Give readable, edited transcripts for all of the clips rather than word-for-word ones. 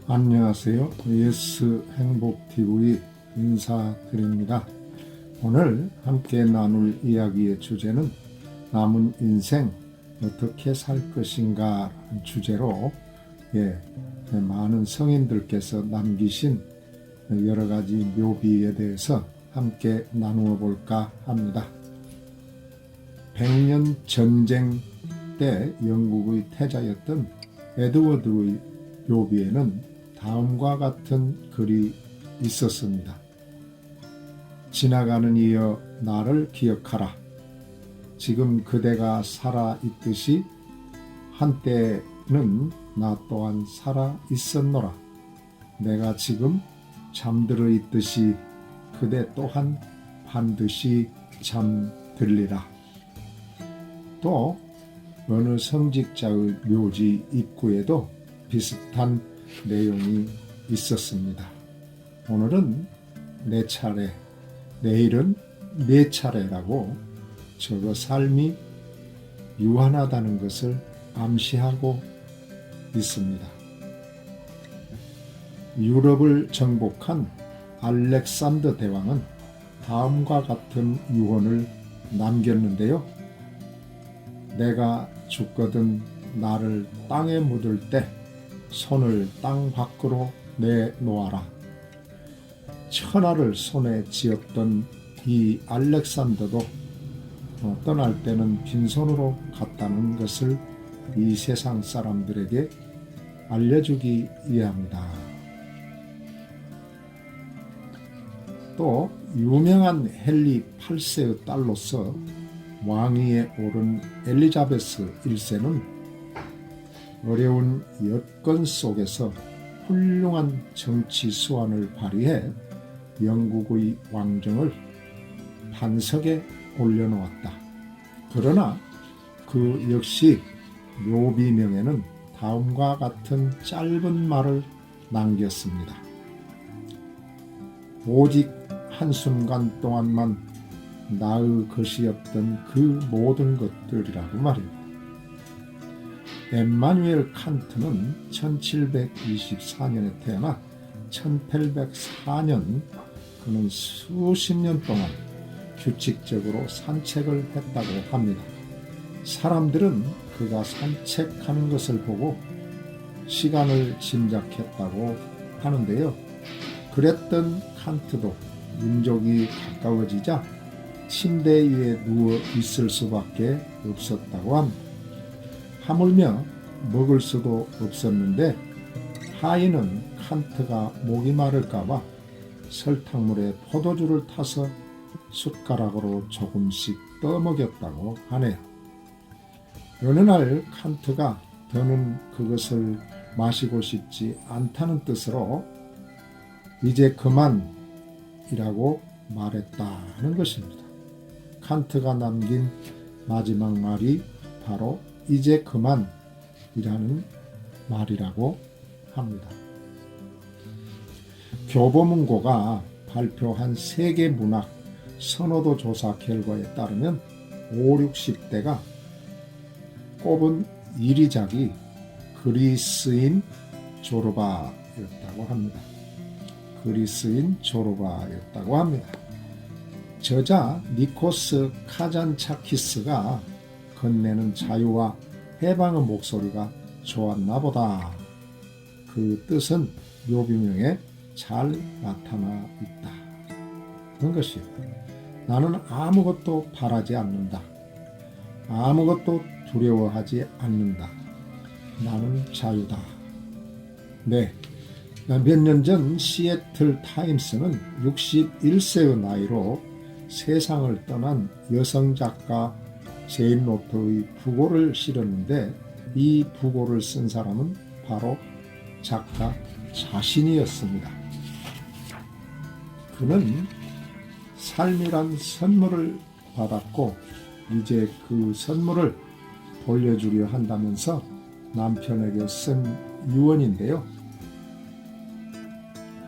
안녕하세요. 예스 행복TV 인사드립니다. 오늘 함께 나눌 이야기의 주제는 남은 인생 어떻게 살 것인가 주제로 많은 성인들께서 남기신 여러 가지 묘비에 대해서 함께 나누어 볼까 합니다. 100년 전쟁 때 영국의 태자였던 에드워드의 묘비에는 다음과 같은 글이 있었습니다. 지나가는 이여 나를 기억하라. 지금 그대가 살아 있듯이 한때는 나 또한 살아 있었노라. 내가 지금 잠들어 있듯이 그대 또한 반드시 잠들리라. 또 어느 성직자의 묘지 입구에도 비슷한 내용이 있었습니다. 오늘은 내 차례, 내일은 내 차례라고 적어 삶이 유한하다는 것을 암시하고 있습니다. 유럽을 정복한 알렉산더 대왕은 다음과 같은 유언을 남겼는데요. 내가 죽거든 나를 땅에 묻을 때 손을 땅 밖으로 내놓아라. 천하를 손에 쥐었던 이 알렉산더도 떠날 때는 빈손으로 갔다는 것을 이 세상 사람들에게 알려주기 위함이다. 또 유명한 헨리 8세의 딸로서 왕위에 오른 엘리자베스 1세는 어려운 여건 속에서 훌륭한 정치 수완을 발휘해 영국의 왕정을 반석에 올려놓았다. 그러나 그 역시 묘비명에는 다음과 같은 짧은 말을 남겼습니다. 오직 한순간 동안만 나의 것이었던 그 모든 것들이라고 말입니다. 엠마누엘 칸트는 1724년에 태어나 1804년 그는 수십 년 동안 규칙적으로 산책을 했다고 합니다. 사람들은 그가 산책하는 것을 보고 시간을 짐작했다고 하는데요. 그랬던 칸트도 민족이 가까워지자 침대 위에 누워 있을 수밖에 없었다고 합니다. 하물며 먹을 수도 없었는데 하인은 칸트가 목이 마를까봐 설탕물에 포도주를 타서 숟가락으로 조금씩 떠먹였다고 하네요. 어느 날 칸트가 더는 그것을 마시고 싶지 않다는 뜻으로 이제 그만이라고 말했다는 것입니다. 칸트가 남긴 마지막 말이 바로 이제 그만이라는 말이라고 합니다. 교보문고가 발표한 세계 문학 선호도 조사 결과에 따르면 5, 60대가 꼽은 1위작이 그리스인 조르바였다고 합니다. 그리스인 조르바였다고 합니다. 저자 니코스 카잔차키스가 건네는 자유와 해방의 목소리가 좋았나 보다. 그 뜻은 묘비명에 잘 나타나 있다. 그런 것이요. 나는 아무것도 바라지 않는다. 아무것도 두려워하지 않는다. 나는 자유다. 네. 몇 년 전 시애틀 타임스는 61세의 나이로 세상을 떠난 여성 작가 제인 로터의 부고를 실었는데 이 부고를 쓴 사람은 바로 작가 자신이었습니다. 그는 삶이란 선물을 받았고 이제 그 선물을 돌려주려 한다면서 남편에게 쓴 유언인데요.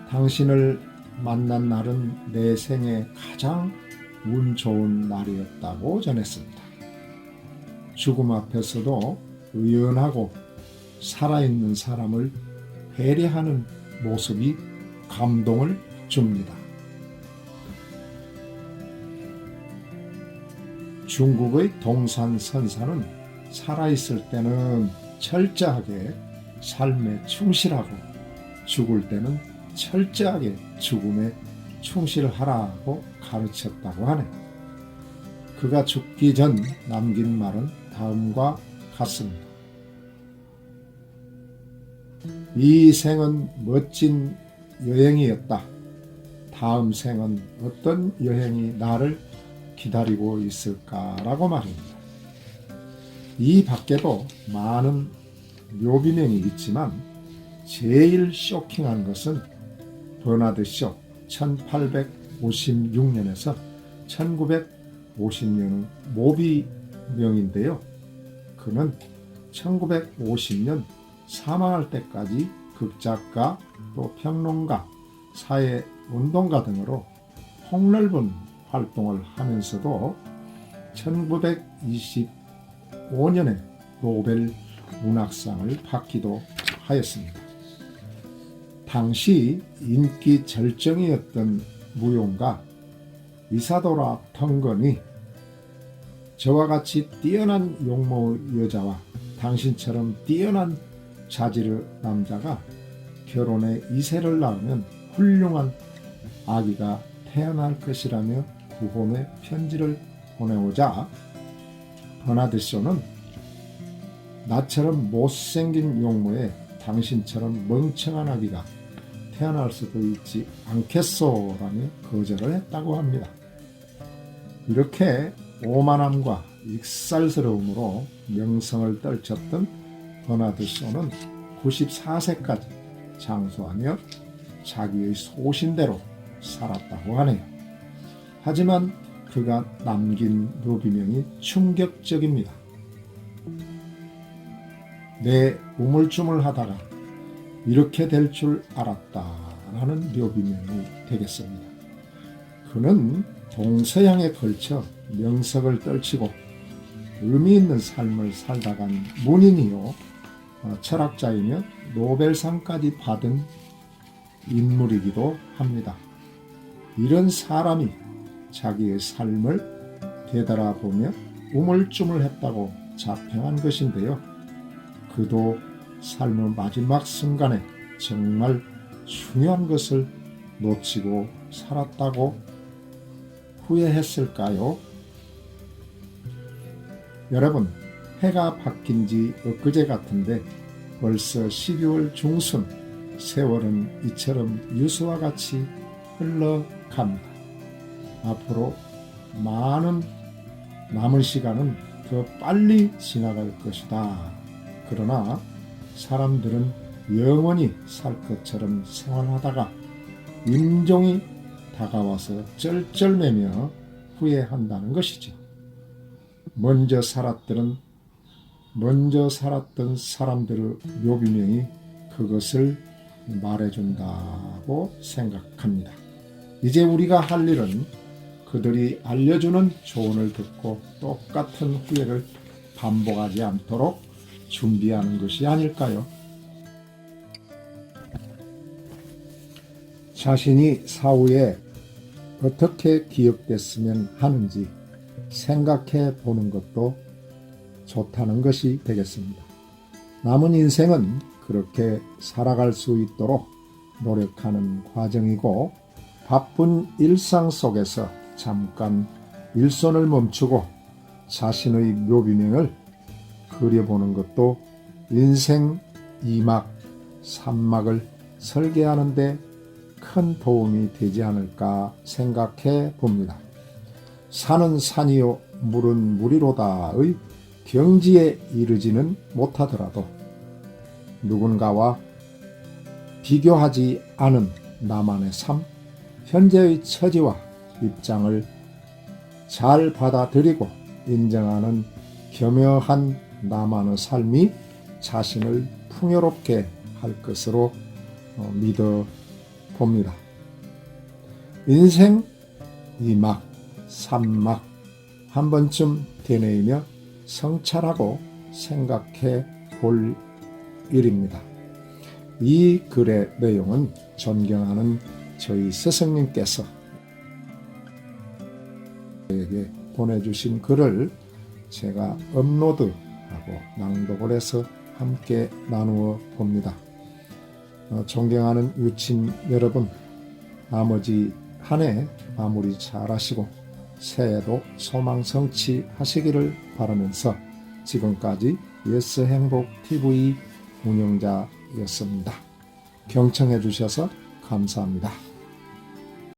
당신을 만난 날은 내 생애 가장 운 좋은 날이었다고 전했습니다. 죽음 앞에서도 의연하고 살아있는 사람을 배려하는 모습이 감동을 줍니다. 중국의 동산선사는 살아있을 때는 철저하게 삶에 충실하고 죽을 때는 철저하게 죽음에 충실하라고 가르쳤다고 하네. 그가 죽기 전 남긴 말은 다음과 같습니다. 이 생은 멋진 여행이었다. 다음 생은 어떤 여행이 나를 기다리고 있을까라고 말입니다. 이 밖에도 많은 묘비명이 있지만 제일 쇼킹한 것은 버나드 쇼 1856년에서 1950년의 모비명인데요. 그는 1950년 사망할 때까지 극작가, 또 평론가, 사회운동가 등으로 폭넓은 활동을 하면서도 1925년에 노벨 문학상을 받기도 하였습니다. 당시 인기 절정이었던 무용가 이사도라 텅건이 저와 같이 뛰어난 용모의 여자와 당신처럼 뛰어난 자질의 남자가 결혼에 이세를 낳으면 훌륭한 아기가 태어날 것이라며 구혼의 편지를 보내오자 버나드 쇼는 나처럼 못생긴 용모에 당신처럼 멍청한 아기가 태어날 수도 있지 않겠소라며 거절을 했다고 합니다. 이렇게 오만함과 익살스러움으로 명성을 떨쳤던 버나드 쇼는 94세까지 장수하며 자기의 소신대로 살았다고 하네요. 하지만 그가 남긴 묘비명이 충격적입니다. 내 우물쭈물하다가 이렇게 될 줄 알았다라는 묘비명이 되겠습니다. 그는 동서양에 걸쳐 명석을 떨치고 의미 있는 삶을 살다간 문인이요, 철학자이며 노벨상까지 받은 인물이기도 합니다. 이런 사람이 자기의 삶을 되돌아보며 우물쭈물했다고 자평한 것인데요. 그도 삶의 마지막 순간에 정말 중요한 것을 놓치고 살았다고 후회했을까요? 여러분, 해가 바뀐 지 엊그제 같은데 벌써 12월 중순, 세월은 이처럼 유수와 같이 흘러갑니다. 앞으로 많은 남은 시간은 더 빨리 지나갈 것이다. 그러나 사람들은 영원히 살 것처럼 생활하다가 임종이 다가와서 쩔쩔매며 후회한다는 것이죠. 먼저 살았던 사람들의 묘비명이 그것을 말해준다고 생각합니다. 이제 우리가 할 일은 그들이 알려주는 조언을 듣고 똑같은 후회를 반복하지 않도록 준비하는 것이 아닐까요? 자신이 사후에 어떻게 기억됐으면 하는지 생각해 보는 것도 좋다는 것이 되겠습니다. 남은 인생은 그렇게 살아갈 수 있도록 노력하는 과정이고, 바쁜 일상 속에서 잠깐 일손을 멈추고 자신의 묘비명을 그려보는 것도 인생 2막, 3막을 설계하는 데 큰 도움이 되지 않을까 생각해 봅니다. 산은 산이요 물은 물이로다의 경지에 이르지는 못하더라도 누군가와 비교하지 않은 나만의 삶, 현재의 처지와 입장을 잘 받아들이고 인정하는 겸허한 나만의 삶이 자신을 풍요롭게 할 것으로 믿어 봅니다. 인생 2막, 3막 한 번쯤 되뇌이며 성찰하고 생각해 볼 일입니다. 이 글의 내용은 존경하는 저희 스승님께서 저에게 보내주신 글을 제가 업로드하고 낭독을 해서 함께 나누어 봅니다. 존경하는 유친 여러분, 나머지 한 해 마무리 잘 하시고 새해도 소망성취 하시기를 바라면서 지금까지 예스행복TV 운영자였습니다. 경청해 주셔서 감사합니다.